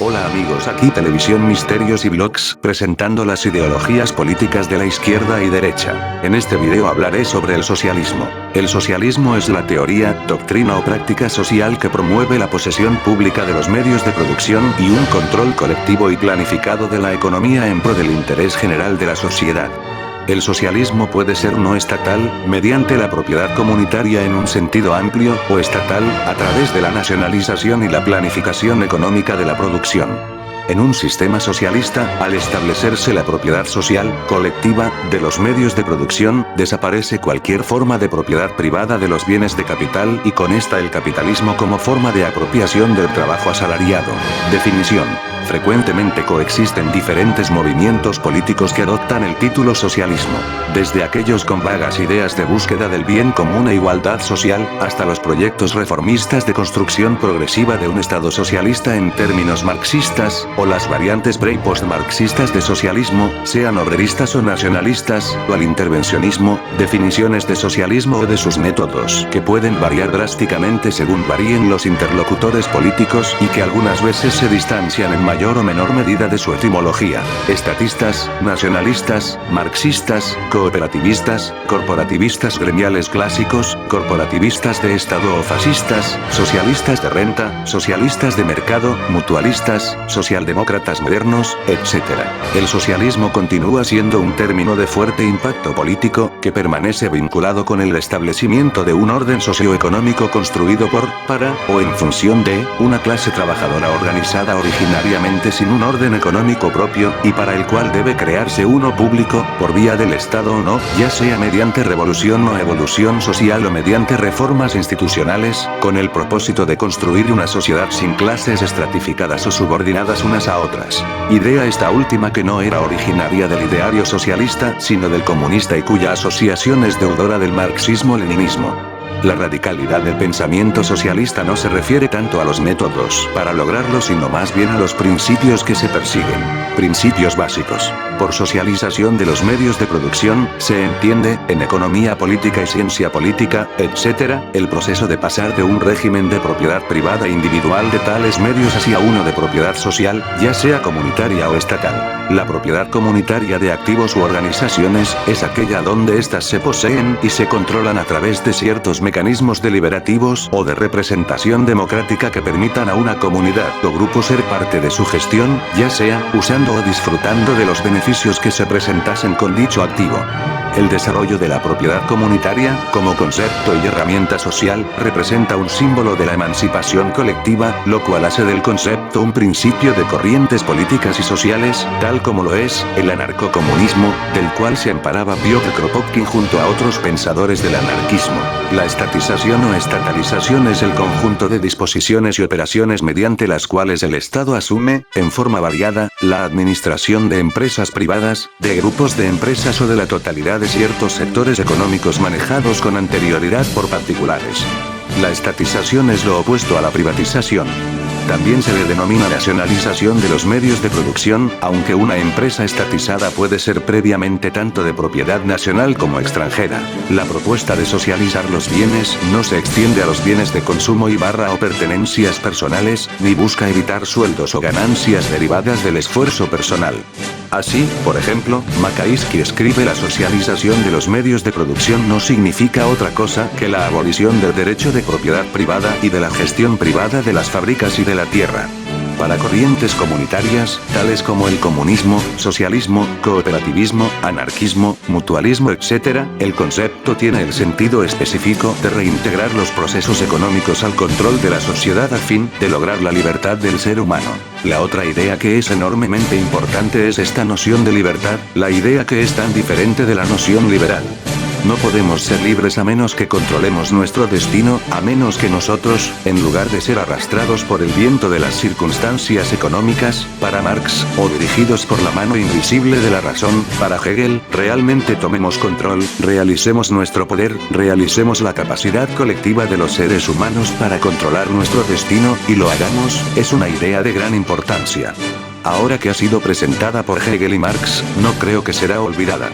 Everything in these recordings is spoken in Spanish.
Hola amigos, aquí Televisión Misterios y Vlogs, presentando las ideologías políticas de la izquierda y derecha. En este video hablaré sobre el socialismo. El socialismo es la teoría, doctrina o práctica social que promueve la posesión pública de los medios de producción y un control colectivo y planificado de la economía en pro del interés general de la sociedad. El socialismo puede ser no estatal, mediante la propiedad comunitaria en un sentido amplio, o estatal, a través de la nacionalización y la planificación económica de la producción. En un sistema socialista, al establecerse la propiedad social, colectiva, de los medios de producción, desaparece cualquier forma de propiedad privada de los bienes de capital y con esta el capitalismo como forma de apropiación del trabajo asalariado. Definición. Frecuentemente coexisten diferentes movimientos políticos que adoptan el título socialismo, desde aquellos con vagas ideas de búsqueda del bien común e igualdad social, hasta los proyectos reformistas de construcción progresiva de un Estado socialista en términos marxistas, o las variantes pre- y post-marxistas de socialismo, sean obreristas o nacionalistas, o al intervencionismo, definiciones de socialismo o de sus métodos, que pueden variar drásticamente según varíen los interlocutores políticos y que algunas veces se distancian en mayor o menor medida de su etimología. Estatistas, nacionalistas, marxistas, cooperativistas, corporativistas gremiales clásicos, corporativistas de Estado o fascistas, socialistas de renta, socialistas de mercado, mutualistas, socialdemócratas modernos, etc. El socialismo continúa siendo un término de fuerte impacto político, que permanece vinculado con el establecimiento de un orden socioeconómico construido por, para, o en función de, una clase trabajadora organizada originariamente sin un orden económico propio, y para el cual debe crearse uno público, por vía del Estado o no, ya sea mediante revolución o evolución social o mediante reformas institucionales, con el propósito de construir una sociedad sin clases estratificadas o subordinadas unas a otras. Idea esta última que no era originaria del ideario socialista, sino del comunista y cuya asociación es deudora del marxismo-leninismo. La radicalidad del pensamiento socialista no se refiere tanto a los métodos para lograrlo sino más bien a los principios que se persiguen. Principios básicos. Por socialización de los medios de producción, se entiende, en economía política y ciencia política, etc., el proceso de pasar de un régimen de propiedad privada e individual de tales medios hacia uno de propiedad social, ya sea comunitaria o estatal. La propiedad comunitaria de activos u organizaciones es aquella donde éstas se poseen y se controlan a través de ciertos mecanismos deliberativos o de representación democrática que permitan a una comunidad o grupo ser parte de su gestión, ya sea usando o disfrutando de los beneficios que se presentasen con dicho activo. El desarrollo de la propiedad comunitaria, como concepto y herramienta social, representa un símbolo de la emancipación colectiva, lo cual hace del concepto un principio de corrientes políticas y sociales, tal como lo es el anarcocomunismo, del cual se amparaba Piotr Kropotkin junto a otros pensadores del anarquismo. La estatización o estatalización es el conjunto de disposiciones y operaciones mediante las cuales el Estado asume, en forma variada, la administración de empresas privadas, de grupos de empresas o de la totalidad de ciertos sectores económicos manejados con anterioridad por particulares. La estatización es lo opuesto a la privatización. También se le denomina nacionalización de los medios de producción, aunque una empresa estatizada puede ser previamente tanto de propiedad nacional como extranjera. La propuesta de socializar los bienes no se extiende a los bienes de consumo o pertenencias personales, ni busca evitar sueldos o ganancias derivadas del esfuerzo personal. Así, por ejemplo, Macaíski escribe: la socialización de los medios de producción no significa otra cosa que la abolición del derecho de propiedad privada y de la gestión privada de las fábricas y de la tierra. Para corrientes comunitarias, tales como el comunismo, socialismo, cooperativismo, anarquismo, mutualismo, etc., el concepto tiene el sentido específico de reintegrar los procesos económicos al control de la sociedad a fin de lograr la libertad del ser humano. La otra idea que es enormemente importante es esta noción de libertad, la idea que es tan diferente de la noción liberal. No podemos ser libres a menos que controlemos nuestro destino, a menos que nosotros, en lugar de ser arrastrados por el viento de las circunstancias económicas, para Marx, o dirigidos por la mano invisible de la razón, para Hegel, realmente tomemos control, realicemos nuestro poder, realicemos la capacidad colectiva de los seres humanos para controlar nuestro destino, y lo hagamos, es una idea de gran importancia. Ahora que ha sido presentada por Hegel y Marx, no creo que será olvidada.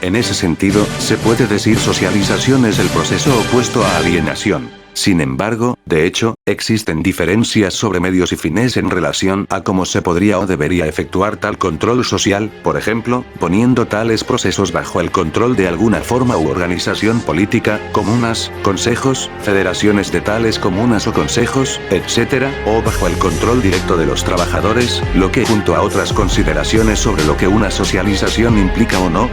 En ese sentido, se puede decir socialización es el proceso opuesto a alienación. Sin embargo, de hecho, existen diferencias sobre medios y fines en relación a cómo se podría o debería efectuar tal control social, por ejemplo, poniendo tales procesos bajo el control de alguna forma u organización política, comunas, consejos, federaciones de tales comunas o consejos, etc., o bajo el control directo de los trabajadores, lo que junto a otras consideraciones sobre lo que una socialización implica o no,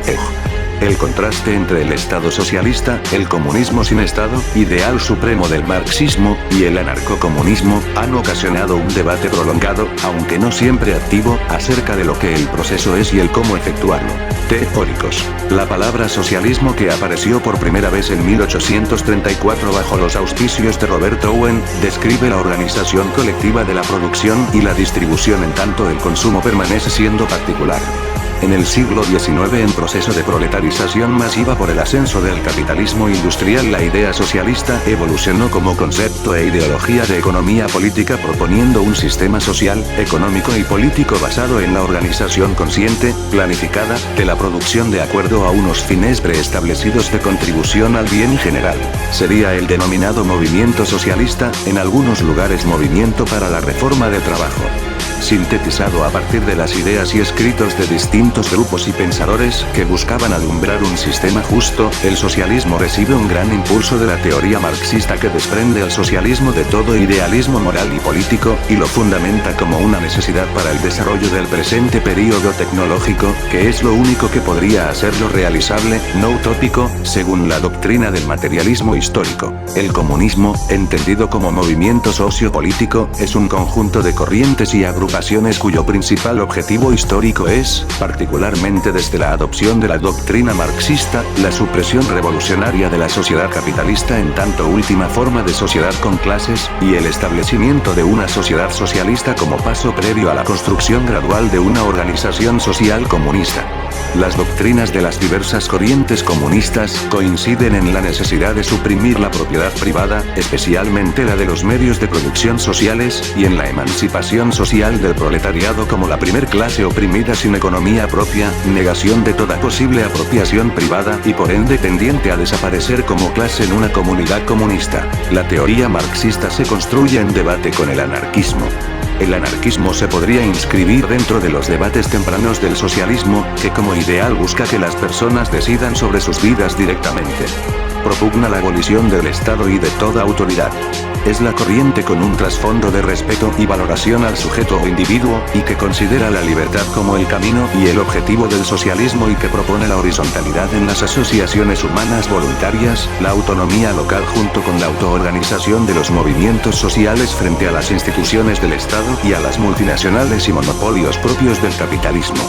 el contraste entre el Estado socialista, el comunismo sin Estado, ideal supremo del marxismo, y el anarcocomunismo, han ocasionado un debate prolongado, aunque no siempre activo, acerca de lo que el proceso es y el cómo efectuarlo. Teóricos. La palabra socialismo, que apareció por primera vez en 1834 bajo los auspicios de Robert Owen, describe la organización colectiva de la producción y la distribución en tanto el consumo permanece siendo particular. En el siglo XIX, en proceso de proletarización masiva por el ascenso del capitalismo industrial, la idea socialista evolucionó como concepto e ideología de economía política, proponiendo un sistema social, económico y político basado en la organización consciente, planificada, de la producción de acuerdo a unos fines preestablecidos de contribución al bien general. Sería el denominado movimiento socialista, en algunos lugares movimiento para la reforma del trabajo. Sintetizado a partir de las ideas y escritos de distintos grupos y pensadores que buscaban alumbrar un sistema justo, el socialismo recibe un gran impulso de la teoría marxista, que desprende al socialismo de todo idealismo moral y político, y lo fundamenta como una necesidad para el desarrollo del presente período tecnológico, que es lo único que podría hacerlo realizable, no utópico, según la doctrina del materialismo histórico. El comunismo, entendido como movimiento sociopolítico, es un conjunto de corrientes y agrupaciones cuyo principal objetivo histórico es, particularmente desde la adopción de la doctrina marxista, la supresión revolucionaria de la sociedad capitalista en tanto última forma de sociedad con clases, y el establecimiento de una sociedad socialista como paso previo a la construcción gradual de una organización social comunista. Las doctrinas de las diversas corrientes comunistas coinciden en la necesidad de suprimir la propiedad privada, especialmente la de los medios de producción sociales, y en la emancipación social del proletariado como la primer clase oprimida sin economía propia, negación de toda posible apropiación privada y por ende tendiente a desaparecer como clase en una comunidad comunista. La teoría marxista se construye en debate con el anarquismo. El anarquismo se podría inscribir dentro de los debates tempranos del socialismo, que como ideal busca que las personas decidan sobre sus vidas directamente. Propugna la abolición del Estado y de toda autoridad. Es la corriente con un trasfondo de respeto y valoración al sujeto o individuo, y que considera la libertad como el camino y el objetivo del socialismo, y que propone la horizontalidad en las asociaciones humanas voluntarias, la autonomía local junto con la autoorganización de los movimientos sociales frente a las instituciones del Estado y a las multinacionales y monopolios propios del capitalismo.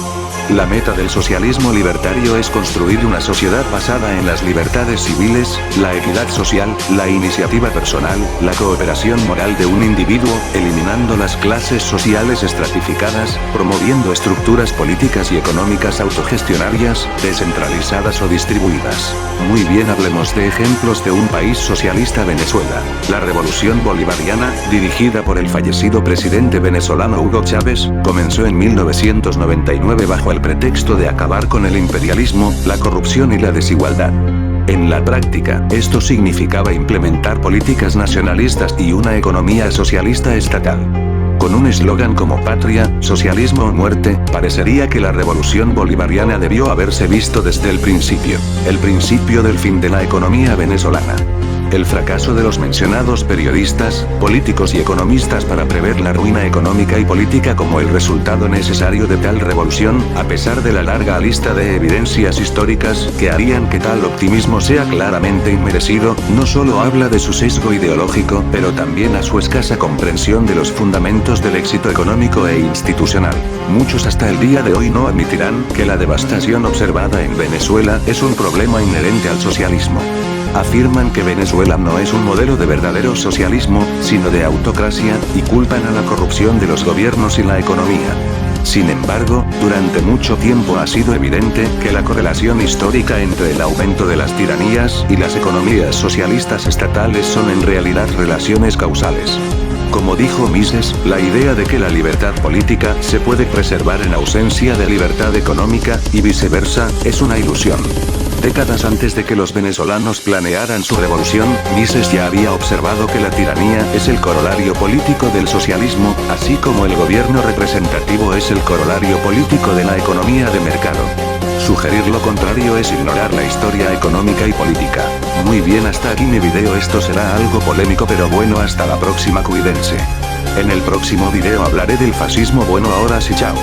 La meta del socialismo libertario es construir una sociedad basada en las libertades civiles, la equidad social, la iniciativa personal, la cooperación moral de un individuo, eliminando las clases sociales estratificadas, promoviendo estructuras políticas y económicas autogestionarias, descentralizadas o distribuidas. Muy bien, hablemos de ejemplos de un país socialista: Venezuela. La revolución bolivariana, dirigida por el fallecido presidente venezolano Hugo Chávez, comenzó en 1999 bajo el pretexto de acabar con el imperialismo, la corrupción y la desigualdad. En la práctica, esto significaba implementar políticas nacionalistas y una economía socialista estatal. Con un eslogan como patria, socialismo o muerte, parecería que la revolución bolivariana debió haberse visto desde el principio del fin de la economía venezolana. El fracaso de los mencionados periodistas, políticos y economistas para prever la ruina económica y política como el resultado necesario de tal revolución, a pesar de la larga lista de evidencias históricas que harían que tal optimismo sea claramente inmerecido, no solo habla de su sesgo ideológico, pero también a su escasa comprensión de los fundamentos del éxito económico e institucional. Muchos hasta el día de hoy no admitirán que la devastación observada en Venezuela es un problema inherente al socialismo. Afirman que Venezuela no es un modelo de verdadero socialismo, sino de autocracia, y culpan a la corrupción de los gobiernos y la economía. Sin embargo, durante mucho tiempo ha sido evidente que la correlación histórica entre el aumento de las tiranías y las economías socialistas estatales son en realidad relaciones causales. Como dijo Mises, la idea de que la libertad política se puede preservar en ausencia de libertad económica, y viceversa, es una ilusión. Décadas antes de que los venezolanos planearan su revolución, Mises ya había observado que la tiranía es el corolario político del socialismo, así como el gobierno representativo es el corolario político de la economía de mercado. Sugerir lo contrario es ignorar la historia económica y política. Muy bien, hasta aquí mi video. Esto será algo polémico, pero bueno, hasta la próxima, cuídense. En el próximo video hablaré del fascismo. Bueno, ahora sí, chao.